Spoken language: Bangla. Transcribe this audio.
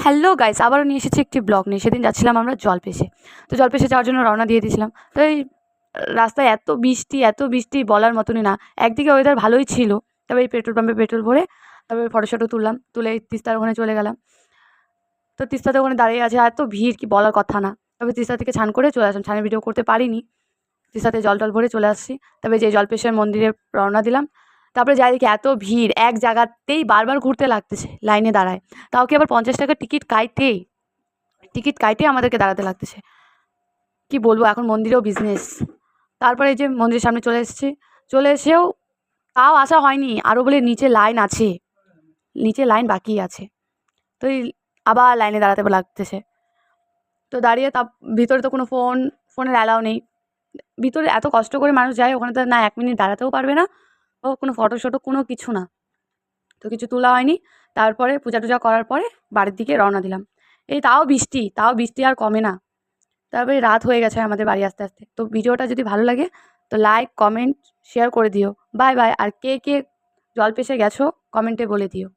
হ্যালো গাইস, আবারও নিয়ে এসেছি একটি ব্লগ নিয়ে। সেদিন যাচ্ছিলাম আমরা জলপেশে। তো জলপেশে যাওয়ার জন্য রওনা দিয়ে দিয়েছিলাম। তো এই রাস্তায় এত বৃষ্টি বলার মতনই না। একদিকে ওয়েদার ভালোই ছিল। তবে এই পেট্রোল পাম্পে পেট্রোল ভরে তারপরে ফটো-শটো তুললাম। তুলে এই তিস্তার ওখানে চলে গেলাম। তো তিস্তাতে ওখানে দাঁড়িয়ে আছে, এত ভিড় কি বলার কথা না। তবে তিস্তা থেকে স্নান করে চলে আসলাম। স্নানের ভিডিও করতে পারিনি। তিস্তাতে জল-টল ভরে চলে আসছি। তবে যে জলপেশের মন্দিরে রওনা দিলাম। তারপরে যাই দেখি এত ভিড়, এক জায়গাতেই বারবার ঘুরতে লাগতেছে, লাইনে দাঁড়ায়। তাও কি আবার ৳৫০ টিকিট কাইটে আমাদেরকে দাঁড়াতে লাগতেছে। কি বলবো, এখন মন্দিরেও বিজনেস। তারপরে এই যে মন্দিরের সামনে চলে এসেছি। চলে এসেও তাও আসা হয়নি। আরও বলে নিচে লাইন আছে। নিচে লাইন বাকি আছে। তো এই আবার লাইনে দাঁড়াতে লাগতেছে। তো দাঁড়িয়ে ভিতরে তো কোনো ফোনের অ্যালাও নেই। ভিতরে এত কষ্ট করে মানুষ যায়, ওখানে তো না ১ মিনিট দাঁড়াতেও পারবে না। ও কোনো ফটো-শটো কোনো কিছু না। তো কিছু তোলা হয়নি। তারপরে পূজা-টুজা করার পরে বাড়ির দিকে রওনা দিলাম। এই তাও বৃষ্টি আর কমে না। তারপরে রাত হয়ে গেছে আমাদের বাড়ি আসতে আসতে। তো ভিডিওটা যদি ভালো লাগে তো লাইক, কমেন্ট, শেয়ার করে দিও। Bye bye. আর কে জলপেশে গেছো কমেন্টে বলে দিও।